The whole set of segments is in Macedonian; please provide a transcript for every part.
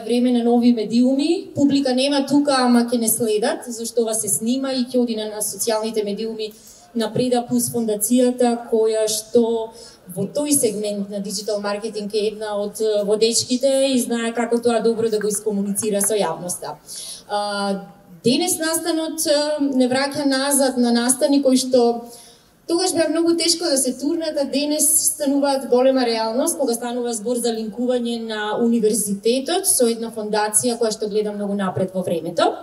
време на нови медиуми. Публика нема тука, ама ќе не следат, зашто ова се снима и ќе оди на социјалните медиуми на Преда плюс фондацијата, која што во тој сегмент на диджитал маркетинг е една од водечките и знае како тоа добро да го искомуницира со јавноста. Денес настанот не враќа назад на настани кои што тогаш беа многу тешко да се турнат, а денес стануваат голема реалност, кога станува збор за линкување на универзитетот со една фондација која што гледа многу напред во времето.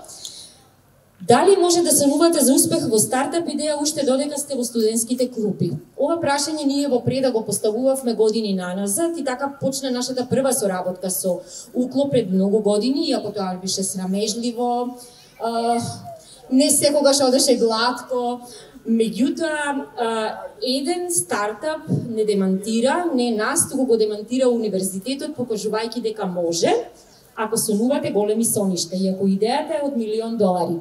Дали може да санувате за успех во стартап идеја уште додека сте во студентските клуби? Ова прашање ние во Преда го поставувавме години наназад и така почна нашата прва соработка со Укло пред многу години, иако тоа беше срамежливо, не секогаш одеше глатко. Меѓутоа, еден стартап не демантира, не нас, туку го демантира универзитетот, покажувајќи дека може, ако сонувате големи соништа, и ако идејата е од $1.000.000.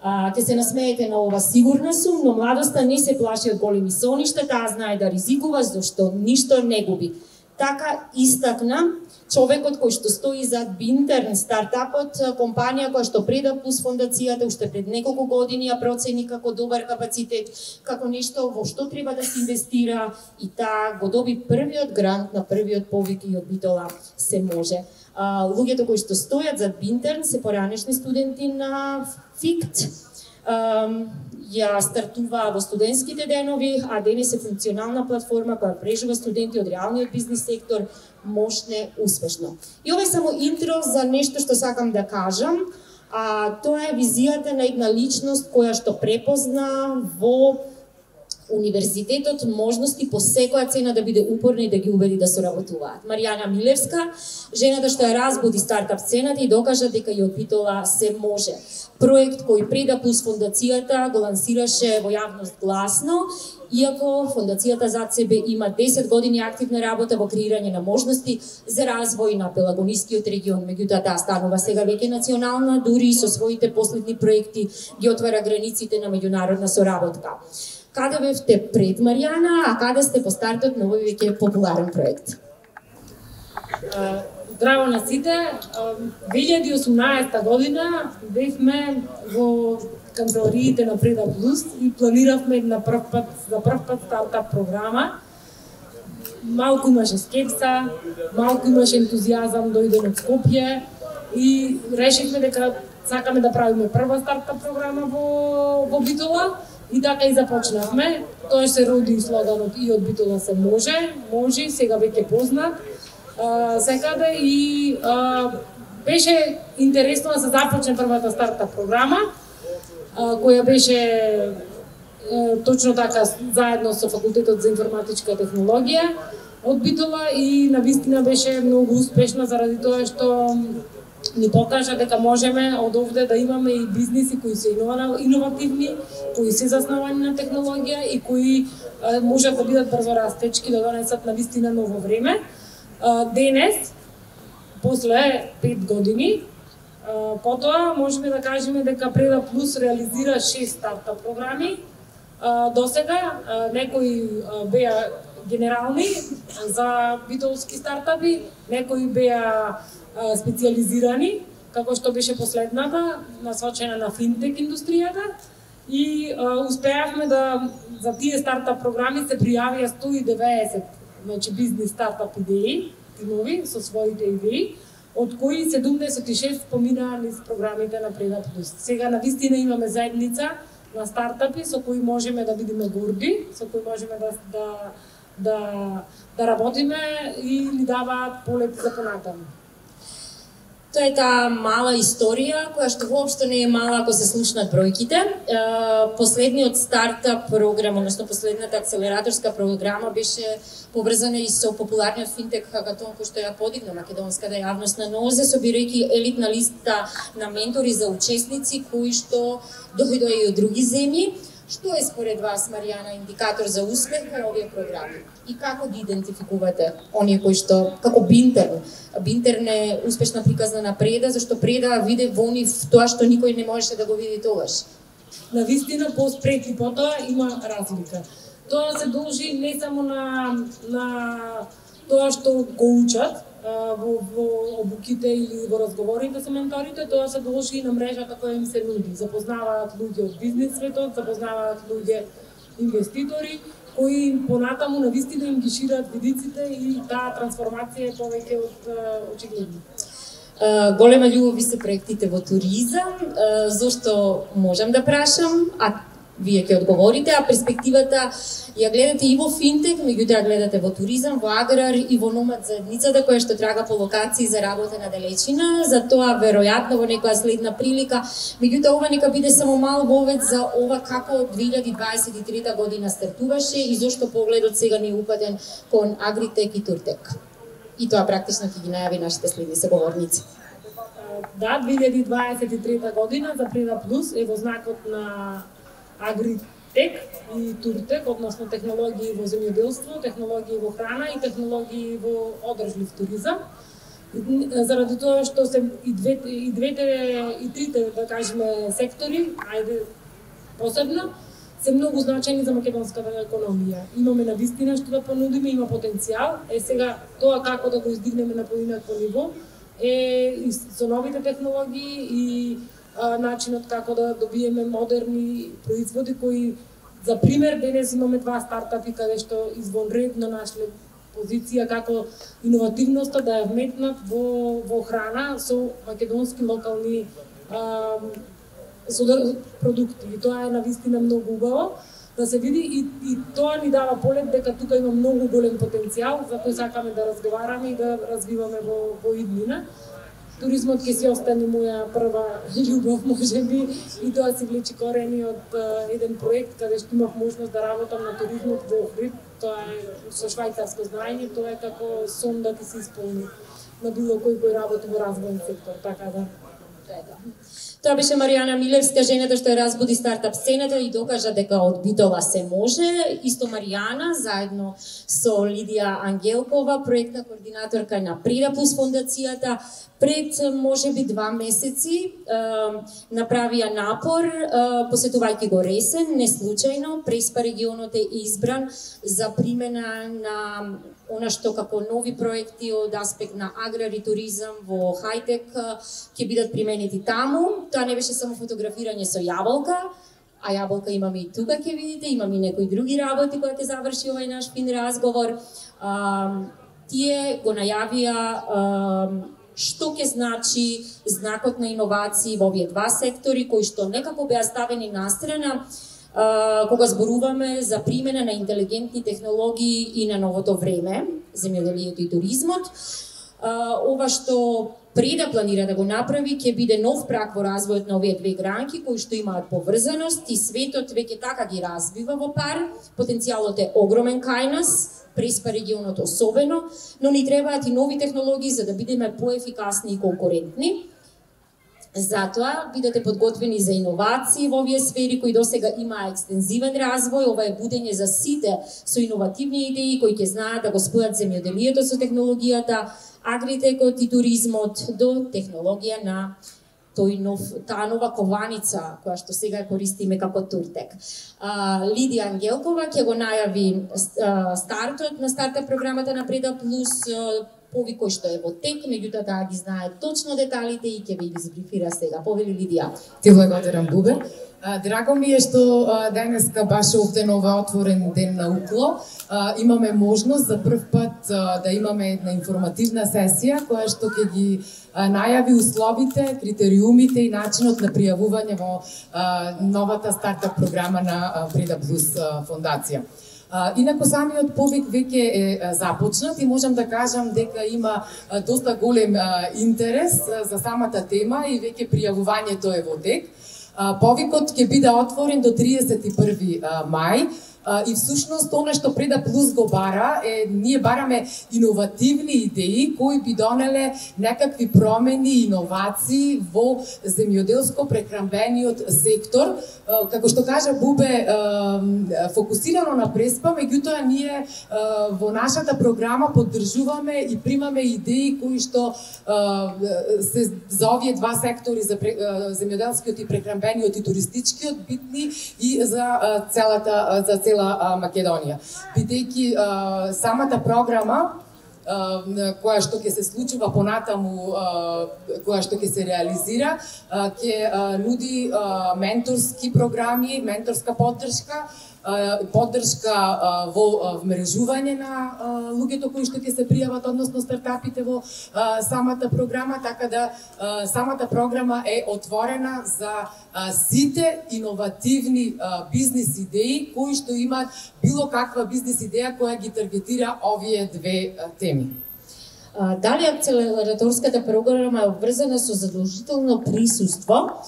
Ќе се насмеете на ова, сигурна сум, но младоста не се плаши од големи соништа, таа знае да ризикува, зашто ништо не губи. Така истакна човекот кој што стои зад Бинтерн стартапот, компанија која што Преда плюс фондацијата уште пред неколку години ја процени како добар капацитет, како нешто во што треба да се инвестира, и таа го доби првиот грант на првиот повик и од Битола се може. Луѓето кои што стојат зад Бинтерн се поранешни студенти на ФИКТ, ја стартува во студентските денови, а денес е функционална платформа која прежува студенти од реалниот бизнис сектор мощне, успешно. И ова е само интро за нешто што сакам да кажам, тоа е визијата на една личност која што препозна во универзитетот можности по секоја цена да биде упорна и да ги убеди да соработуваат. Маријана Милевска, жената што ја разбуди стартап сцената и докажа дека и од Битола се може. Проект кој Преда плюс фондацијата го лансираше во јавност гласно, иако фондацијата зад себе има 10 години активна работа во креирање на можности за развој на Пелагонискиот регион. Меѓутоа таа станува сега веќе национална, дури и со своите последни проекти ги отвара границите на меѓународна соработка. Каде бевте пред Маријана, а каде сте по стартот на овој веќе популарен проект? Здраво на сите. 2018 година бевме во канцелариите на Преда Плюс и планиравме за прв пат стартап програма. Малку имаше скепса, малку имаше ентузијазам дојден од Скопје и решивме дека сакаме да правиме прва стартап програма во Битола. И така и започнавме. Тоа се роди слоганот и од Битола се може, сега веќе познат секаде и беше интересно да се започне првата стартап програма, која беше точно така заедно со факултетот за информатичка технологија од Битола и навистина беше многу успешна заради тоа што ни покажа дека можеме од овде да имаме и бизниси кои се иновативни, кои се засновани на технологија и кои можат да бидат брзо растечки, да донесат навистина ново време. Денес, после 5 години, потоа можеме да кажеме дека Преда Плюс реализира 6 стартап програми. Досега некои беа генерални за битолски стартапи, некои беа специализирани, како што беше последната, насочена на финтек индустријата, и успеавме да за тие стартап програми се пријавија 190, значи бизнис стартап идеи, тимови со своите идеи, од кои 76 поминаа низ програмите на Преда Плюс. Сега навистина имаме заедница на стартапи со кои можеме да бидеме горди, со кои можеме да работиме и ни даваат полет за понатаму. Тоа е таа мала историја, која што воопшто не е мала ако се слушнат бројките. Последниот стартап програма, односно последната акселераторска програма беше поврзана и со популарниот финтек хакатон кој што ја подигна македонската јавност на нозе, собирајќи елитна листа на ментори за учесници кои што дојдоа и од други земји. Што е според вас, Маријана, индикатор за успех на овие програми? И како ги идентификувате оние кои што, како Бинтерн? Бинтерн е успешна приказна на Преда, зашто Преда виде во нив тоа што никој не можеше да го види тогаш. Навистина, пред и потоа има разлика. Тоа се должи не само на тоа што го учат во обуките или во разговорите со менторите, тоа се должи и на мрежата која им се нуди. Запознаваат луѓе од бизнес светот, запознаваат луѓе инвеститори, кои понатаму навистина им ги шират видиците и таа трансформација е повеќе од очигледна. Голема љубов се проектите во туризам, зошто можам да прашам, а вие ќе одговорите, а перспективата ја гледате и во финтек, меѓутоа гледате во туризам, во аграр и во номад заедницата која што трага по локации за работа на далечина, за тоа веројатно во некоја следна прилика, меѓутоа ова нека биде само мал вовед за ова како 2023 година стартуваше и зошто погледот сега ни е упатен кон Агритек и Туртек. И тоа практично ќе ги најави нашите следни соговорници. Да, 2023 година за Преда Плюс е во знакот на Агритек и Туртек, односно технологии во земјоделство, технологии во храна и технологии во одржлив туризам. Заради тоа што се и трите, да кажеме, сектори, ајде посебно, се многу значајни за македонската економија. Имаме навистина што да понудиме, има потенцијал. Сега тоа како да го издигнеме на поинакво ниво е и со новите технологии и начинот како да добиеме модерни производи кои, за пример, денес имаме 2 стартапи каде што извонредно нашле позиција како иновативноста да ја вметнат во храна со македонски локални продукти. И тоа е навистина многу убаво да се види и тоа ни дава полет дека тука има многу голем потенцијал за кој сакаме да разговараме и да развиваме во иднина. Туризмот ќе си остане моја прва љубов, можеби, и тоа си влечи корени од еден проект каде што имав можност да работам на туризмот во Охрид. Тоа е со швајцарско знаење, тоа е како сон да ти се исполни на било кој работи во развојен сектор, така да. Тоа беше Маријана Милевска, жената што ја разбуди стартап сцената и докажа дека од Битола се може. Исто Маријана, заедно со Лидија Ангелкова, проектна координаторка на Преда Плюс фондацијата, пред можеби 2 месеци направија напор, посетувајќи го Ресен, не случајно, Преспа регионот е избран за примена на она што како нови проекти од аспект на аграр и туризам во Хајтек ќе бидат применети таму. Тоа не беше само фотографирање со јаболка, а јаболка имаме и тука ќе видите, имаме и некои други работи кои ќе заврши овај наш фин разговор. Тие го најавија што ќе значи знакот на иновации во овие 2 сектори кои што некако беа ставени настрана кога зборуваме за примена на интелигентни технологии и на новото време, земјоделието и туризмот. Ова што Преда планира да го направи ќе биде нов прак во развојот на овие 2 гранки кои што имаат поврзаност и светот веќе така ги развива во пар. Потенцијалот е огромен кај нас, Преспа регионот особено, но ни требаат и нови технологии за да бидеме поефикасни и конкурентни. Затоа бидете подготвени за иновации во овие сфери кои досега имаа екстензивен развој. Ова е будење за сите со иновативни идеи кои ќе знаат да го спојат земјоделието со технологијата, агритекот и туризмот до технологија на таа нова кованица која што сега ја користиме како Туртек. Лидија Ангелкова ќе го најави стартот на стартап програмата на Преда Плюс, пови кој што е во тек, меѓутоа таа ги знае точно деталите и ќе ви ги збрифира сега. Повели Лидија. Ти благодарам, Бубе. Драго ми е што денеска баш овде на ова отворен ден на УКЛО имаме можност за прв пат да имаме една информативна сесија која што ќе ги најави условите, критериумите и начинот на пријавување во новата стартап програма на Преда Плюс фондација. Инаку самиот повик веќе е започнат и можам да кажам дека има доста голем интерес за самата тема и веќе пријавувањето е во тек. Повикот ќе биде отворен до 31 мај. И всушност она што Преда Плюс го бара е, ние бараме иновативни идеи кои би донеле некакви промени и иновации во земјоделско-прехранбениот сектор. Како што кажа Бубе, фокусирано на Преспа, меѓутоа ние во нашата програма поддржуваме и примаме идеи кои што се за овие 2 сектори, за земјоделскиот и прехранбениот и туристичкиот, битни и за цела Македонија. Бидејќи самата програма која што ќе се случува понатаму, која што ќе се реализира, ќе нуди менторски програми, менторска поддршка во вмрежување на луѓето кои што ќе се пријават, односно стартапите во самата програма, така да самата програма е отворена за сите иновативни бизнис идеи кои што имаат било каква бизнис идеја која ги таргетира овие две теми. Дали акселераторската програма е обврзана со задолжително присуство?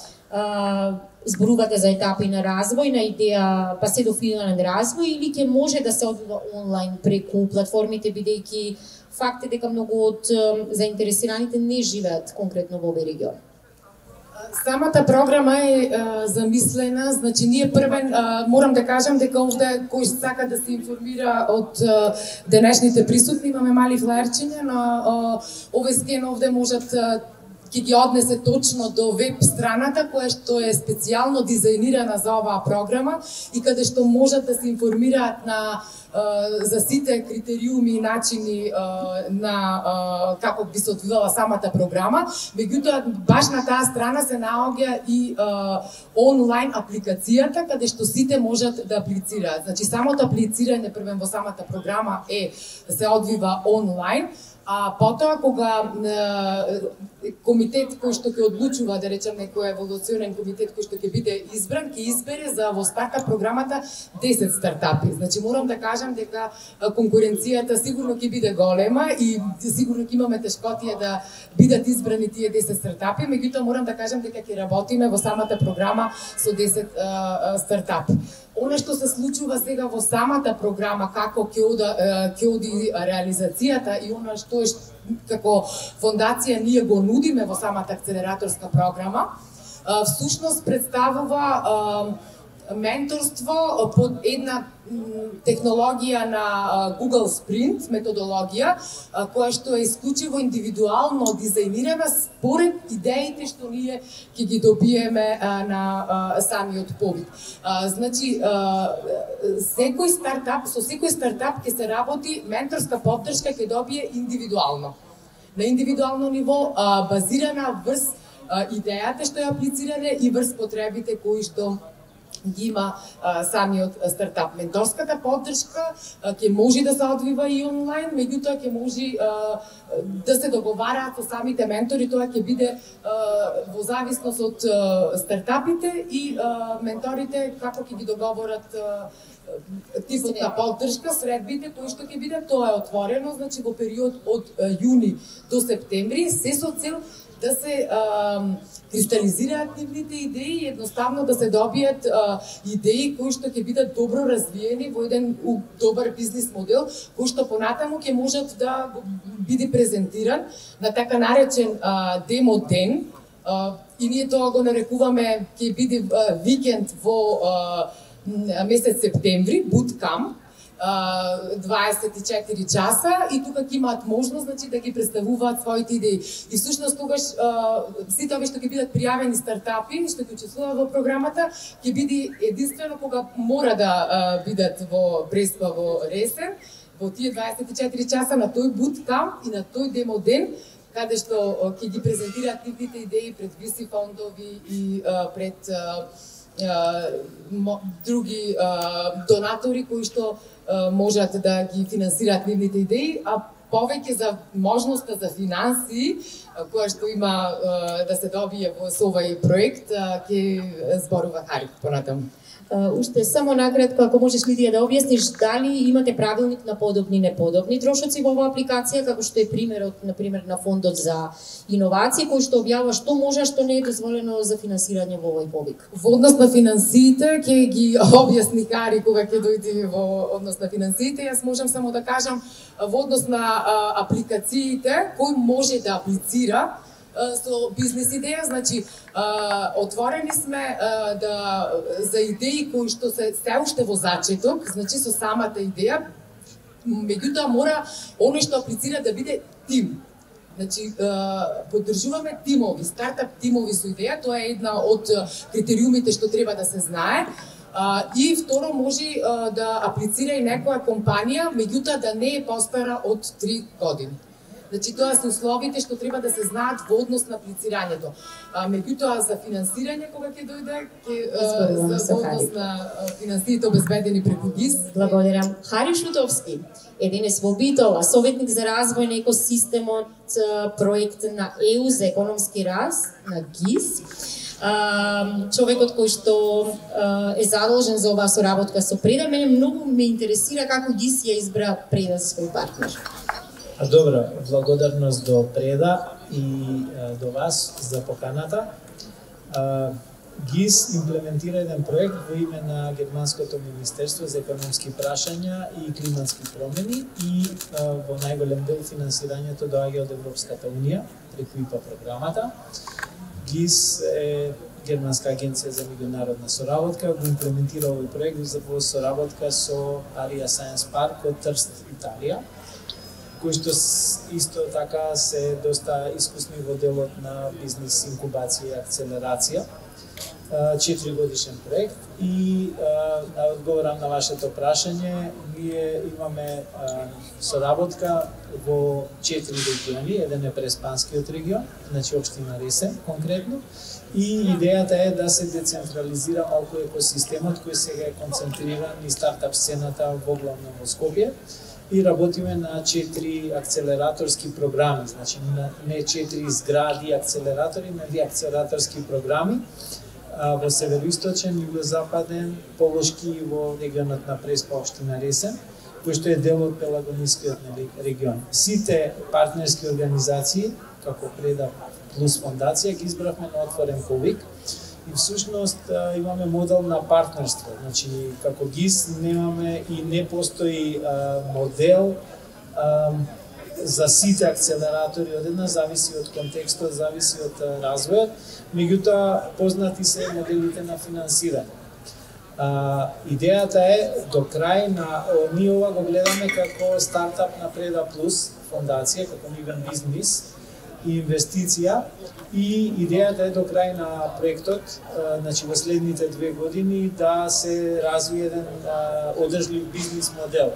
Зборувате за етапи на развој, на идеја, па се до финален развој, или ќе може да се одвива онлайн преку платформите, бидејќи факт е дека многу од заинтересираните не живеат конкретно во овој регион? Самата програма е замислена, значи ние првен морам да кажам дека овде кој сака да се информира од денешните присутни имаме мали флаерчиња, но овој скен овде можат ќе ги однесе точно до веб страната која што е специјално дизајнирана за оваа програма и каде што можат да се информираат за сите критериуми и начини на како би се одвивала самата програма. Меѓутоа баш на таа страна се наоѓа и онлайн апликацијата каде што сите можат да аплицираат. Значи самото аплицирање првен во самата програма се одвива онлайн. А потоа кога комитет кој што ќе одлучува, да речем некој еволуционен комитет кој што ќе биде избран, ќе избере за во стартап програмата 10 стартапи. Значи морам да кажам дека конкуренцијата сигурно ќе биде голема и сигурно ќе имаме тешкотија да бидат избрани тие 10 стартапи, меѓутоа морам да кажам дека ќе работиме во самата програма со 10 стартапи. Оно што се случува сега во самата програма, како ќе оди реализацијата и оно што е како фондација ние го нудиме во самата акселераторска програма, всушност представува менторство под една технологија на Google Sprint методологија, која што е исклучиво индивидуално дизајнирана според идеите што ние ќе ги добиеме на самиот повик. Значи, со секој стартап ќе се работи, менторска поддршка ќе добие индивидуално. На индивидуално ниво, базирана врз идејата што ја аплициране и врз потребите кои што ги има самиот стартап. Менторската поддршка ќе може да се одвива и онлайн, меѓутоа ќе може да се договараат со самите ментори, тоа ќе биде во зависност од стартапите и менторите како ќе ги договорат типот на поддршка, средбите кои што ќе биде, тоа е отворено, значи во период од јуни до септември, се со цел да се кристализираат нивните идеи и едноставно да се добијат идеи кои што ќе бидат добро развиени во еден добар бизнис модел, кој што понатаму ќе можат да биде презентиран на така наречен демо ден, и ние тоа го нарекуваме ќе биде викенд во месец септември, буткамп, 24 часа и тука ќе имаат можност, значи, да ги представуваат своите идеи. И всушност тогаш сите овие што ќе бидат пријавени стартапи што ќе учествуваат во програмата ќе биде единствено кога мора да бидат во Преспа во Ресен, во тие 24 часа на тој буткамп и на тој демо ден каде што ќе ги презентираат нивните идеи пред виси фондови и пред други донатори кои што можат да ги финансираат нивните идеи, а повеќе за можноста за финансии која што има да се добие во овој проект ќе зборува Хари понатаму. Уште само накратко, ако можеш Лидија да објасниш дали имате правилник на подобни и неподобни трошоци во оваа апликација, како што е примерот, например, на фондот за иновации, кој што објавува што може, а што не е дозволено за финансирање во овој повик. Во однос на финансиите ќе ги објасни Кари кога ќе дојде во однос на финансиите. Јас можам само да кажам во однос на апликациите кој може да аплицира со бизнес идеја, значи отворени сме за идеи кои што се уште во зачеток, значи со самата идеја, меѓутоа мора оној што аплицира да биде тим. Значи поддржуваме тимови, стартап тимови со идеја, тоа е една од критериумите што треба да се знае. И второ, може да аплицира и некоја компанија, меѓутоа да не е постара од 3 години. Значи, тоа се условите што треба да се знаат во однос на аплицирањето. Меѓутоа, за финансирање, кога ќе дојде, за однос на финансиите обезбедени преку ГИС. Благодарам. Хари Шутовски е денес во Битола, советник за развој на екосистемот, проект на ЕУ за економски раст, на ГИС. Човекот кој што е задолжен за оваа соработка со Преда. Мене многу ме интересира како ГИС ја избра Преда за свој партнер. Добро, благодарност до Преда и до вас за поканата. ГИС имплементира еден проект во име на Германското Министерство за економски прашања и климатски промени и во најголем дел финансирањето доаѓа од Европската Унија преку ИПА програмата. ГИС е Германска агенција за меѓународна соработка, го имплементира овој проект во соработка со Арија Science Park од Трст, Италија, кои што исто така се доста искусни во делот на бизнес инкубација и акцелерација. 4-годишен проект и на одговорам на вашето прашање, ние имаме соработка во 4 региони, еден е Преспанскиот регион, значи општина Ресен конкретно, и идејата е да се децентрализира малку екосистемот кој сега е концентриран и стартап сцената во главно во Скопје. И работиме на 4 акцелераторски програми, значи не 4 згради акцелератори, но акцелераторски програми во североисточен, југозападен, Полошки и во регионот на Преспа, општина Ресен, кој што е дел од Пелагонискиот регион. Сите партнерски организации, како Преда плюс фондација, ги избравме на отворен повик. И всушност имаме модел на партнерство. Значи, како ГИС немаме и не постои модел за сите акцелератори, одеднаш зависи од контекстот, зависи од развојот, меѓутоа познати се моделите на финансирање. Идејата е до крај на ние ова го гледаме како стартап на Преда Плюс фондација, како нивен бизнис и инвестиција, и идејата е до крај на проектот, значи во следните 2 години да се развие еден одржлив бизнис модел.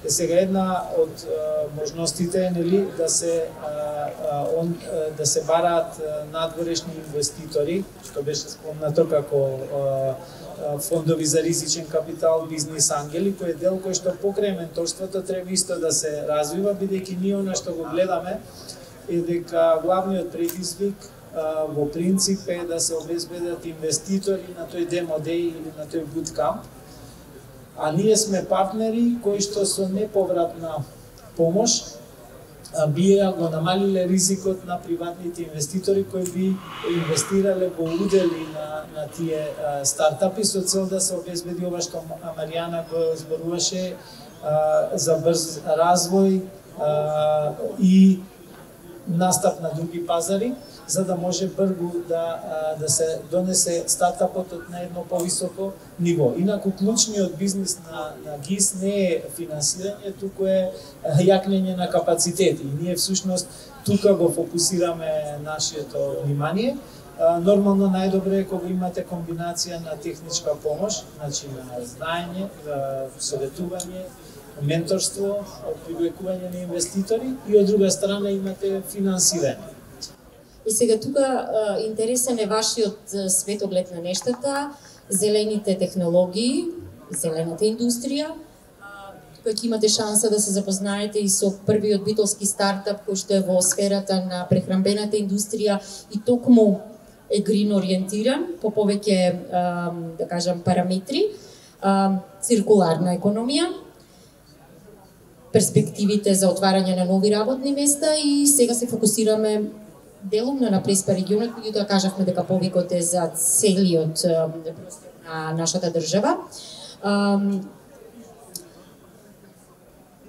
Сега една од можностите е нели да се бараат надворешни инвеститори, што беше спомнато како фондови за ризичен капитал, бизнис ангели, кој е дел кој што покрај менторството треба исто да се развива, бидејќи ние она што го гледаме е дека главниот предизвик во принцип е да се обезбедат инвеститори на тој демо деј или на тој буткамп, а ние сме партнери кои што со неповратна помош би го намалиле ризикот на приватните инвеститори кои би инвестирале во удели на тие стартапи со цел да се обезбеди ова што Маријана го зборуваше за брз развој и настап на други пазари, за да може брзо да се донесе стартапот на едно повисоко ниво. Инаку клучниот бизнис на ГИС не е финансирање, туку е јакнење на капацитети. И ние всушност тука го фокусираме нашето внимание. Нормално најдобре е кога имате комбинација на техничка помош, значи на знаење, советување, менторство, привлекување на инвеститори и од друга страна имате финансирање. И сега тука интересен е вашиот светоглед на нештата, зелените технологии, зелената индустрија. Тука ќе имате шанса да се запознаете и со првиот битолски стартап кој што е во сферата на прехранбената индустрија и токму е грин ориентиран по повеќе да кажам параметри, циркуларна економија, перспективите за отварање на нови работни места и сега се фокусираме делумно на Преспа регионот, меѓутоа кажавме дека повикот е за целиот простор на нашата држава.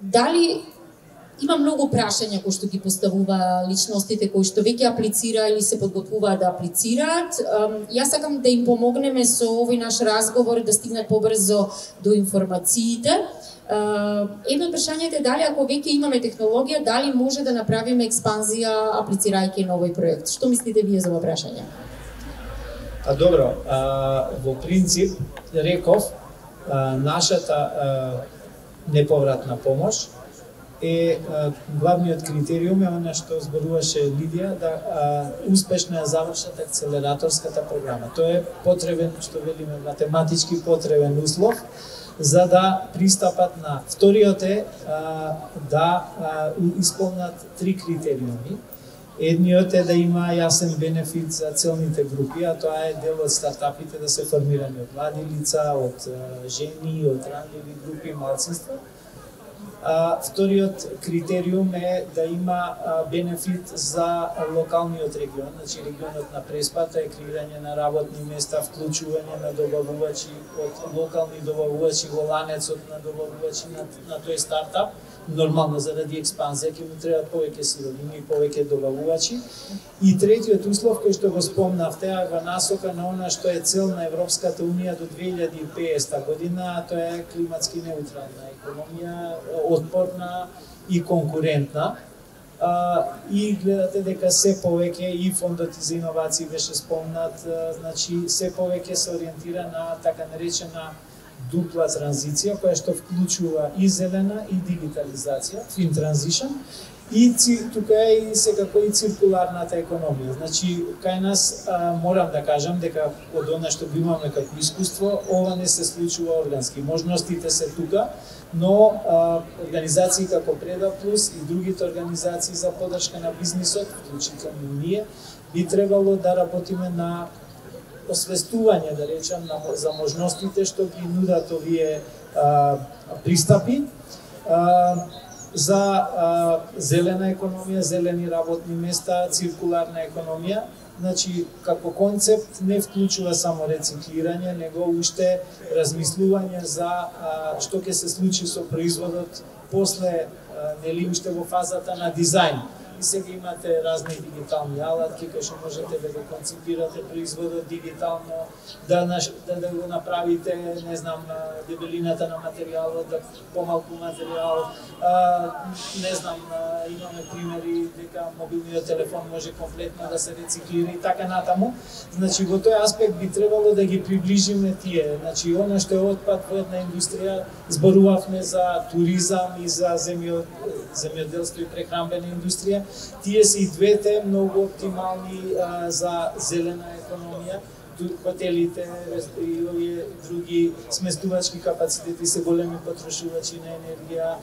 Дали има многу прашања кои што ги поставува личностите кои што веќе аплицира или се подготвуваат да аплицираат. Јас сакам да им помогнеме со овој наш разговор да стигнат побрзо до информациите. Едно од прашањата е дали ако веќе имаме технологија, дали може да направиме експанзија аплицирајќи на овој проект. Што мислите вие за ова прашање? А добро, во принцип, реков, нашата неповратна помош е главниот критериум е она што зборуваше Лидија, да успешно ја завршат акцелераторската програма. Тоа е потребен, што велиме математички потребен услов за да пристапат на вториот е да исполнат 3 критериуми. Едниот е да има јасен бенефит за целните групи, а тоа е дел од стартапите да се формирани од млади лица, од жени, од ранливи групи, малцинства. Вториот критериум е да има бенефит за локалниот регион, значи регионот на Преспата е креирање на работни места, вклучување на добавувачи од локални добавувачи во ланецот на добавувачи на тој стартап. Нормално заради експанзија ќе му требаат повеќе сировини и повеќе добавувачи. И третиот услов кој што го спомнавте е во насока на она што е цел на Европската унија до 2050 година, тоа е климатски неутрална економија, отпорна и конкурентна. И гледате дека се повеќе и фондот за иновации беше спомнат, значи се повеќе се ориентира на така наречена дупла транзиција, која што вклучува и зелена и дигитализација, twin transition, и тука е и секако и циркуларната економија. Значи, кај нас морам да кажам дека од она што го имаме како искуство, ова не се случува органски. Можностите се тука, но организации како Преда Плюс и другите организации за поддршка на бизнисот, вклучително и ние, би требало да работиме на освестување, да речем, за можностите што ги нудат овие пристапи за зелена економија, зелени работни места, циркуларна економија. Значи, како концепт не вклучува само рециклирање, него уште размислување за што ќе се случи со производот после, нели уште во фазата на дизајн. И сега имате разни дигитални алатки кои што можете да го концепирате производот дигитално, да го направите, не знам, дебелината на материјалот, да помалку материјал, не знам, имаме примери дека мобилниот телефон може комплетно да се рециклира и така натаму. Значи, во тој аспект би требало да ги приближиме тие. Значи, она што е отпад во една индустрија, зборувавме за туризам и за земјоделство и прехранбена индустрија. Тие се и двете многу оптимални за зелена економија. Хотелите и овие други сместувачки капацитети се големи потрошувачи на енергија,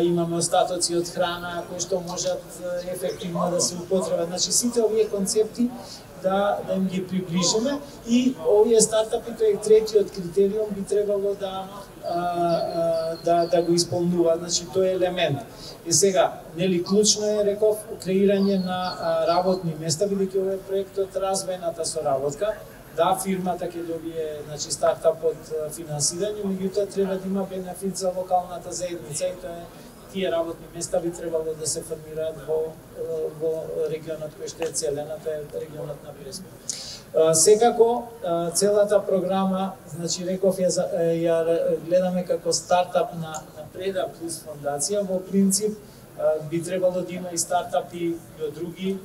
имаме остатоци од храна кои што можат ефективно да се употребат. Значи сите овие концепти да им ги приближиме и овие стартапи, тој третиот критериум би требало да го исполнува, значи тој е елемент. И сега, нели клучно е, реков, креирање на работни места, бидејќи овој проектот развојната соработка. Да, фирмата ќе добие, значи, стартапот финансирање, меѓутоа треба да има бенефит за локалната заедница и тоа е тие работни места би требало да се формираат во регионот кој што е целена, тоа е регионот на Преспа. Секако, целата програма, значи реков ја гледаме како стартап на Преда Плюс фондација, во принцип би требало да има и стартапи од други,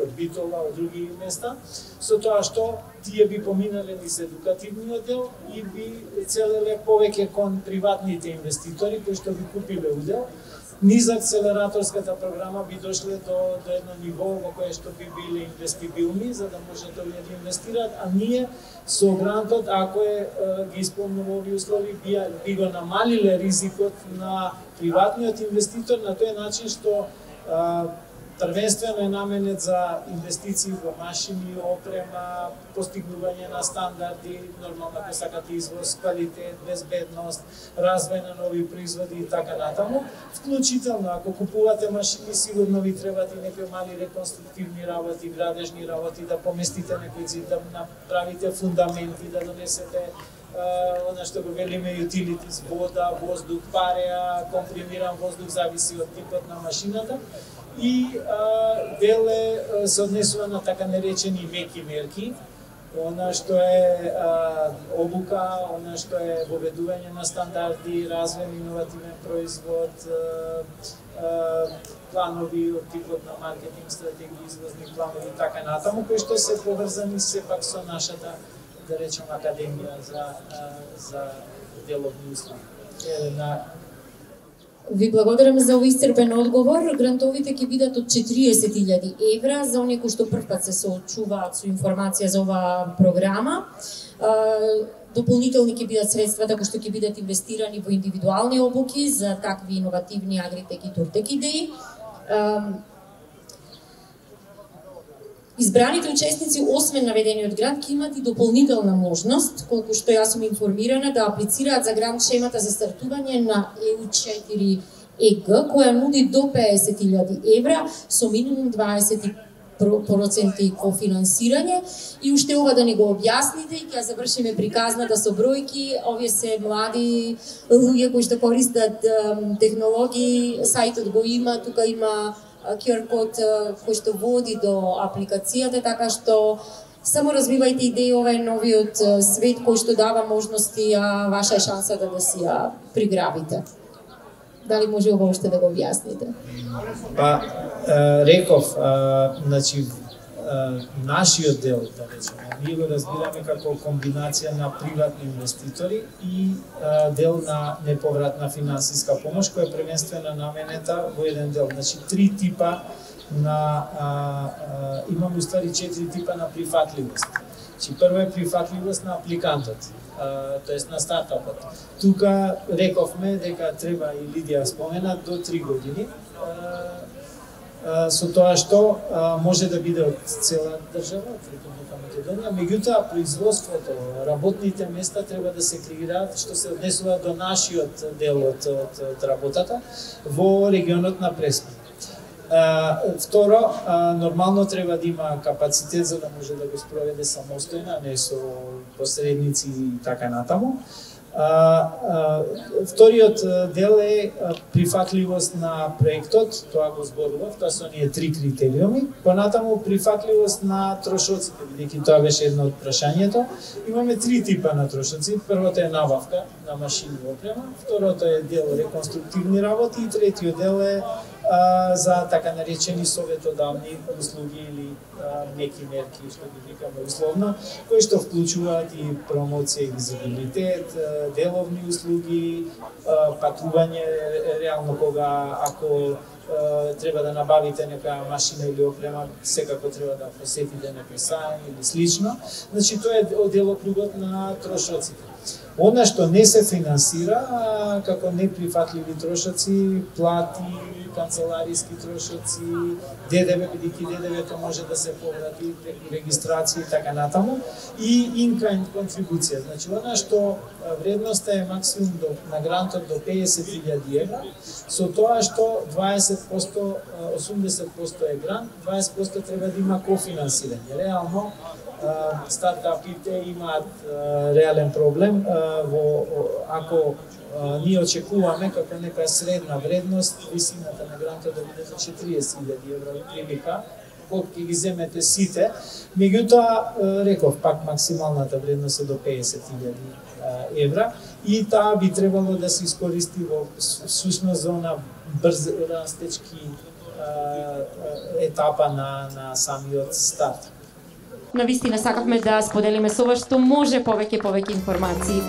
од Битола, од други места, со тоа што тие би поминале низ едукативниот дел и би целеле повеќе кон приватните инвеститори кои што би купиле удел. Низ акцелераторската програма би дошле до едно ниво во кое што би биле инвестибилни, за да можат да инвестираат, а ние со грантот, ако ги исполнува овие услови, би го намалиле ризикот на приватниот инвеститор на тој начин што првенствено е наменет за инвестиции во машини, опрема, постигнување на стандарди, нормално ако сакате извоз, квалитет, безбедност, развој на нови производи и така натаму. Вклучително, ако купувате машини, сигурно ви требат и некои мали реконструктивни работи, градежни работи, да поместите некои зид, да направите фундаменти, да донесете она што го велиме utilities, вода, воздух, пареа, компримиран воздух, зависи од типот на машината. И деле се однесува на така наречени меки мерки, она што е обука, она што е воведување на стандарди, развој на иновативен производ, планови од типот на маркетинг, стратегии, извозни планови и така натаму, кои што се поврзани сепак со нашата, да речем, академија за деловни услуги. Ви благодарам за овој исцрпен одговор. Грантовите ќе бидат од 40.000 евра за оние кои што првпат се соочуваат со информација за оваа програма. Дополнителни ќе бидат средствата кои што ќе бидат инвестирани во индивидуални обуки за такви иновативни агритек и туртек идеи. Избраните учесници, освен наведениот грант, ќе имат и дополнителна можност, колку што јас сум информирана, да аплицираат за грант шемата за стартување на EU4EG, која нуди до 50.000 евра со минимум 20% кофинансирање. И уште ова да ни го објасните и ќе завршиме приказната со бројки. Овие се млади луѓе кои што користат технологии, сајтот го има, тука има QR код кој што води до апликацијата, така што само развивајте идеи, ова е новиот свет кој што дава можности, а ваша е шансата да си ја приграбите. Дали може ова уште да го објасните? Па, реков, значи, нашиот дел, да речеме, ние го разбираме како комбинација на приватни инвеститори и дел на неповратна финансиска помош, која е првенствено наменета во еден дел. Значи, три типа на имаме уствари 4 типа на прифатливост. Значи, прво е прифатливост на апликантот, тоест на стартапот. Тука рековме дека треба, и Лидија спомена, до 3 години, со тоа што може да биде од цела држава, од Република Македонија, меѓутоа производството, работните места треба да се креираат, што се однесува до нашиот дел од работата во регионот на Преспа. Второ, нормално треба да има капацитет за да може да го спроведе самостојно, не со посредници и така натаму. Вториот дел е прифатливост на проектот, тоа го зборував, тоа се оние 3 критериуми. Понатаму прифатливост на трошоците, бидејќи тоа беше едно од прашањето. Имаме 3 типа на трошоци. Првото е набавка на машини и опрема, второто е дел реконструктивни работи и третиот дел е за така наречени советодавни услуги или неки мерки, што ги викаме условно, кои што вклучуваат и промоција и визибилитет, деловни услуги, патување, реално кога ако треба да набавите нека машина или опрема, секако треба да посетите некој сајм или слично. Значи тоа е делокругот на трошоците. Она што не се финансира како неприфатливи трошоци, плати, канцелариски трошоци, ДДВ, бидејќи ДДВ-то може да се поврати преку регистрација и така натаму, и in-kind контрибуција. Значи, она што вредноста е максимум на грантот до 50.000 евра, со тоа што 20%, 80% е грант, 20% треба да има кофинансирање. Реално, стартапите имаат реален проблем ако ние очекуваме како нека средна вредност висината на грантот да биде за 40.000 евра прилика, колку ќе ги земете сите, меѓутоа реков пак максималната вредност е до 50.000 евра и таа би требало да се искористи во сушност за она брз растечки етапа на самиот старт. Навистина сакавме да споделиме со вас што може повеќе информации.